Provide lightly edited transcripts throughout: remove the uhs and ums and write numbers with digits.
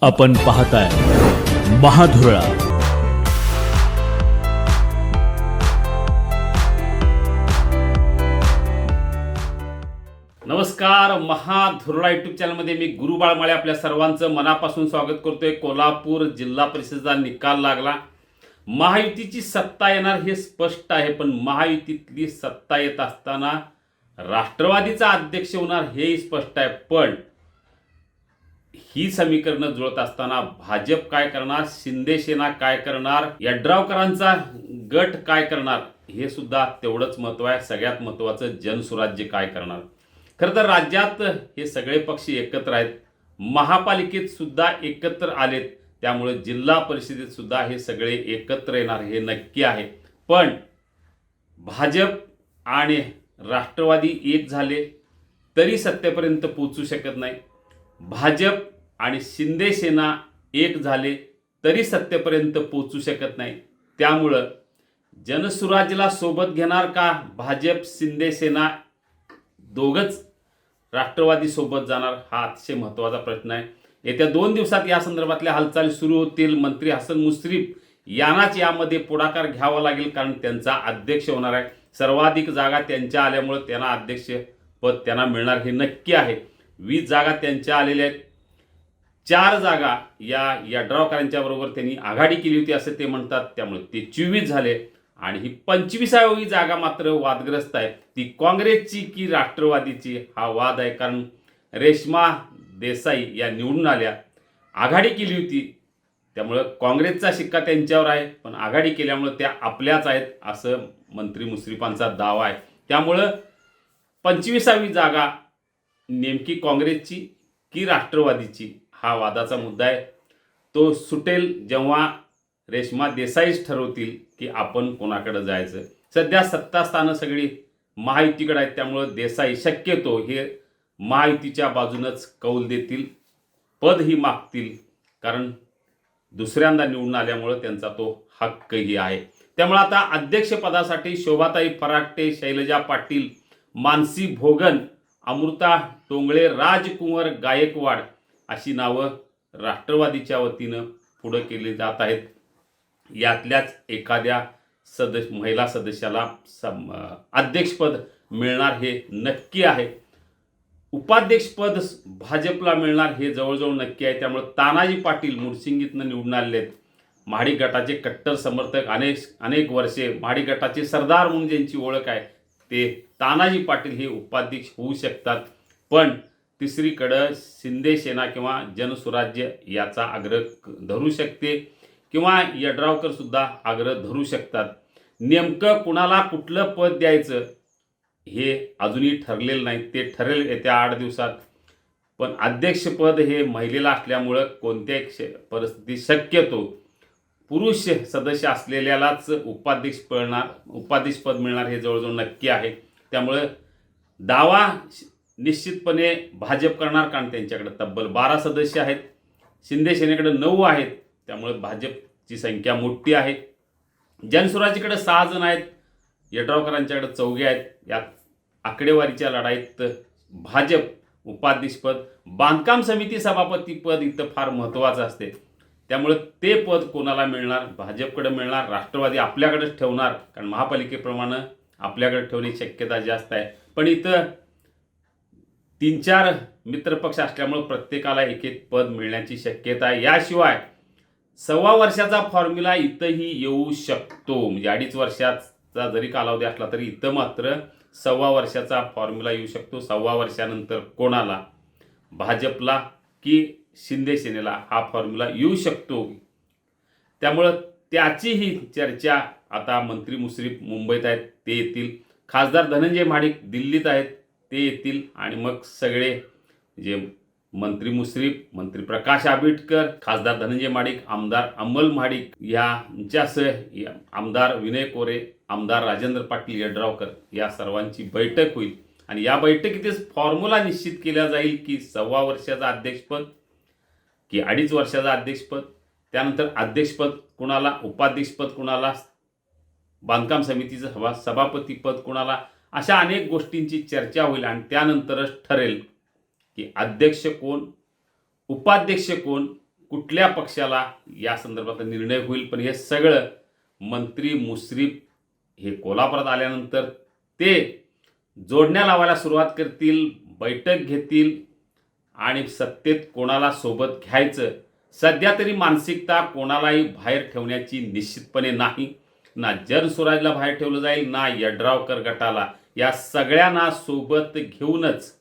आपण पाहताय महाधुरळा। नमस्कार, महाधुरळा यूट्यूब चॅनलमध्ये मी गुरु बाळमाळे आपल्या सर्वांचं मनापासून स्वागत करतोय। कोल्हापूर जिल्हा परिषदेचा निकाल लागला। महायुतीची सत्ता येणार हे स्पष्ट आहे, पण महायुतीतली सत्ता येत असताना राष्ट्रवादीचा अध्यक्ष होणार हेही स्पष्ट आहे। पण ही समीकरणं जुळत असताना भाजप काय करणार, शिंदे सेना काय करणार, यड्रावकरांचा गट काय करणार, हे सुद्धा तेवढंच महत्त्व आहे। सगळ्यात महत्त्वाचं जनसुराज्य काय करणार। खरं तर राज्यात हे सगळे पक्ष एकत्र आहेत, महापालिकेत सुद्धा एकत्र आलेत, त्यामुळे जिल्हा परिषदेत सुद्धा हे सगळे एकत्र येणार हे नक्की आहे। पण भाजप आणि राष्ट्रवादी एक झाले तरी सत्तेपर्यंत पोहोचू शकत नाही, भाजप आणि शिंदे सेना एक झाले तरी सत्तेपर्यंत पोहोचू शकत नाही। त्यामुळं जनसुराज्याला सोबत घेणार का भाजप शिंदे सेना दोघंच राष्ट्रवादी सोबत जाणार, हा अतिशय महत्त्वाचा प्रश्न आहे। येत्या 2 दिवसात या संदर्भातल्या हालचाली सुरू होतील। मंत्री हसन मुश्रीफ यांनाच यामध्ये पुढाकार घ्यावा लागेल, कारण त्यांचा अध्यक्ष होणार आहे। सर्वाधिक जागा त्यांच्या आल्यामुळे त्यांना अध्यक्षपद त्यांना मिळणार हे नक्की आहे। 20 जागा त्यांच्या आलेल्या आहेत, 4 जागा या यड्रावकरांच्या बरोबर त्यांनी आघाडी केली होती असं ते म्हणतात, त्यामुळे ते 24 झाले। आणि ही 25वी जागा मात्र वादग्रस्त आहे, ती काँग्रेसची की राष्ट्रवादीची हा वाद आहे। कारण रेश्मा देसाई या निवडून आल्या, आघाडी केली होती, त्यामुळे काँग्रेसचा शिक्का त्यांच्यावर आहे, पण आघाडी केल्यामुळे त्या आपल्याच आहेत असं मंत्री मुश्रीफांचा दावा आहे। त्यामुळं 25वी जागा नेमकी काँग्रेसची की राष्ट्रवादीची हा वादाचा मुद्दा आहे। तो सुटेल जेव्हा रेश्मा देसाईच ठरवतील की आपण कोणाकडे जायचं। सध्या सत्तास्थानं सगळी महायुतीकडे आहेत, त्यामुळे देसाई शक्यतो हे महायुतीच्या बाजूनच कौल देतील, पदही मागतील, कारण दुसऱ्यांदा निवडून आल्यामुळे त्यांचा तो हक्कही आहे। त्यामुळे आता अध्यक्षपदासाठी शोभाताई फराटे, शैलजा पाटील, मानसी भोगन, अमृता टोंगळे, राजकुंवर गायकवाड अशी नावं राष्ट्रवादीच्या वतीनं पुढे केली जात आहेत। यातल्याच एखाद्या महिला सदस्याला अध्यक्षपद मिळणार हे नक्की आहे। उपाध्यक्षपद भाजपला मिळणार हे जवळजवळ नक्की आहे। त्यामुळे तानाजी पाटील मुडसिंगीतनं निवडून आलेले आहेत, महाडिक गटाचे कट्टर समर्थक, अनेक वर्षे महाडिक गटाचे सरदार म्हणून ज्यांची ओळख आहे ते तानाजी पाटील हे उपाध्यक्ष होऊ शकतात। पण तिसरीकडं शिंदे सेना किंवा जनसुराज्य याचा आग्रह धरू शकते, किंवा यड्रावकर सुद्धा आग्रह धरू शकतात। नेमकं कुणाला कुठलं पद द्यायचं हे अजूनही ठरलेलं नाही, ते ठरेल येत्या 8 दिवसात। पण अध्यक्षपद हे महिलेला असल्यामुळं कोणत्याही परिस्थितीत शक्यतो पुरुष सदस्य असलेल्यालाच उपाध्यक्षपद मिळणार हे जवळजवळ नक्की आहे। त्यामुळं दावा निश्चितपणे भाजप करणार, कारण त्यांच्याकडे तब्बल 12 सदस्य आहेत, शिंदे सेनेकडे 9 आहेत, त्यामुळे भाजपची संख्या मोठी आहे। जनसुराज्याकडे 6 जण आहेत, यड्रावकरांच्याकडे 4 आहेत। या आकडेवारीच्या लढाईत भाजप उपाध्यक्षपद, बांधकाम समिती सभापतीपद इथं फार महत्त्वाचं असते, त्यामुळे ते पद कोणाला मिळणार, भाजपकडे मिळणार, राष्ट्रवादी आपल्याकडेच ठेवणार, कारण महापालिकेप्रमाणे आपल्याकडे ठेवण्याची शक्यता जास्त आहे। पण इथं 3-4 मित्रपक्ष असल्यामुळे प्रत्येकाला एक पद मिळण्याची शक्यता आहे। याशिवाय 1.25 वर्षाचा फॉर्म्युला इथंही येऊ शकतो, म्हणजे 2.5 वर्षाचा जरी कालावधी असला तरी इथं मात्र 1.25 वर्षाचा फॉर्म्युला येऊ शकतो। 1.25 वर्षानंतर कोणाला, भाजपला की शिंदे सेनेला हा फॉर्म्युला येऊ शकतो। त्यामुळं त्याचीही चर्चा आता मंत्री मुश्रीफ मुंबईत आहेत, ते येतील, खासदार धनंजय महाडिक दिल्लीत आहेत, ते येतील, आणि मग सगळे जे मंत्री मुश्रीफ, मंत्री प्रकाश आंबेडकर, खासदार धनंजय महाडिक, आमदार अमल महाडिक यांच्यासह आमदार विनय कोरे, आमदार राजेंद्र पाटील यड्रावकर या सर्वांची बैठक होईल, आणि या बैठकीतच फॉर्म्युला निश्चित केला जाईल की 1.25 वर्षाचं अध्यक्षपद की 2.5 वर्षाचं अध्यक्षपद, त्यानंतर अध्यक्षपद कुणाला, उपाध्यक्षपद कुणाला, बांधकाम समितीचं सभापतीपद कुणाला, अशा अनेक गोष्टींची चर्चा होईल, आणि त्यानंतरच ठरेल की अध्यक्ष कोण, उपाध्यक्ष कोण, कुठल्या पक्षाला या संदर्भात निर्णय होईल. पण हे सगळं मंत्री मुश्रीफ हे कोल्हापुरात आल्यानंतर ते जोडण्या लावायला सुरुवात करतील, बैठक घेतील आणि सत्तेत कोणाला सोबत घ्यायचं. सध्या तरी मानसिकता कोणालाही बाहेर ठेवण्याची निश्चितपणे नाही. ना जनसुराजला बाहेर ठेवलं जाईल, ना यड्रावकर गटाला. या सगळ्यांना सोबत घेऊनच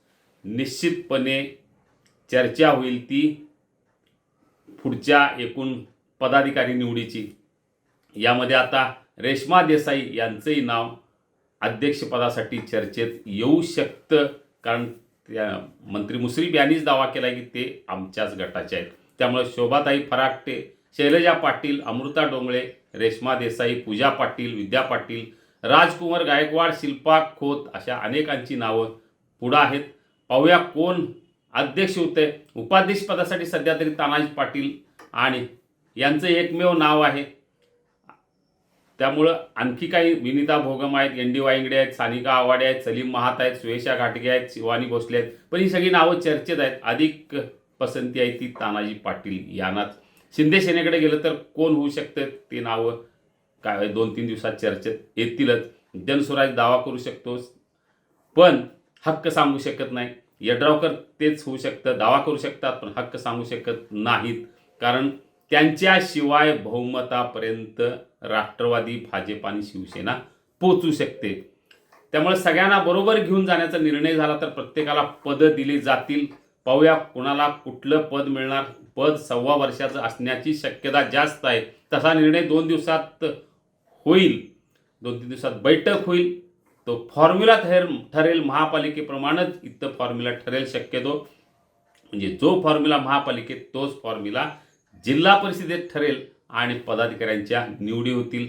निश्चितपणे चर्चा होईल ती पुढच्या एकूण पदाधिकारी निवडीची. यामध्ये आता रेश्मा देसाई यांचंही नाव अध्यक्षपदासाठी चर्चेत येऊ शकतं, कारण त्या मंत्री मुश्रीफ यांनीच दावा केला की ते आमच्याच गटाचे आहेत. त्यामुळे शोभाताई फराटे, शैलजा पाटील, अमृता डोंगळे, रेश्मा देसाई, पूजा पाटील, विद्या पाटील, राजकुमार गायकवाड, शिल्पा खोत अशा अनेकांची नावं पुढं आहेत. पाहूया कोण अध्यक्ष होते. उपाध्यक्षपदासाठी सध्या तरी तानाजी पाटील आणि यांचं एकमेव नाव आहे. त्यामुळं आणखी काही विनिता भोगम आहेत, एन.डी. वायंगडे आहेत, सानिका आवाडे आहेत, सलीम महात आहेत, सुयशा घाटगे आहेत, शिवानी भोसले आहेत. पण ही सगळी नावं चर्चेत आहेत. अधिक पसंती आहे ती तानाजी पाटील यांनाच. शिंदे सेनेकडे गेलं तर कोण होऊ शकतं ते नावं काय 2-3 दिवसात चर्चेत येतीलच. जनसुराज दावा करू शकतो पण हक्क सांगू शकत नाही. यड्रावकर तेच होऊ शकतं, दावा करू शकतात पण हक्क सांगू शकत नाहीत, कारण त्यांच्याशिवाय बहुमतापर्यंत राष्ट्रवादी, भाजप आणि शिवसेना पोचू शकते. त्यामुळे सगळ्यांना बरोबर घेऊन जाण्याचा निर्णय झाला तर प्रत्येकाला पदं दिली जातील. पाहूया कुणाला कुठलं पद मिळणार. पद 1.25 वर्षाचं असण्याची शक्यता जास्त आहे. तसा निर्णय 2 दिवसात होईल, 2-3 दिवसात बैठक होईल. तो फॉर्म्युला ठरेल महापालिकेप्रमाणेच इथं फॉर्म्युला ठरेल शक्यतो. म्हणजे जो फॉर्म्युला महापालिकेत तोच फॉर्म्युला जिल्हा परिषदेत ठरेल आणि पदाधिकाऱ्यांच्या निवडी होतील.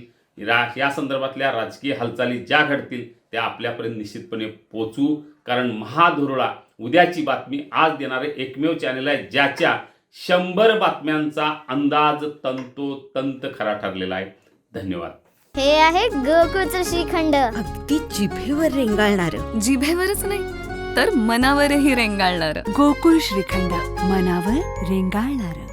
या संदर्भातल्या राजकीय हालचाली ज्या घडतील त्या आपल्यापर्यंत निश्चितपणे पोचू, कारण महाधुरळा उद्याची बातमी आज देणारे एकमेव चॅनल आहे ज्याच्या 100 बातम्यांचा अंदाज तंतोतंत खरा ठरलेला आहे. धन्यवाद. हे आहे गोकुळचं श्रीखंड. अगदी जिभेवर रेंगाळणारं. जिभेवरच नाही तर मनावरही रेंगाळणार. गोकुळ श्रीखंड, मनावर रेंगाळणारं.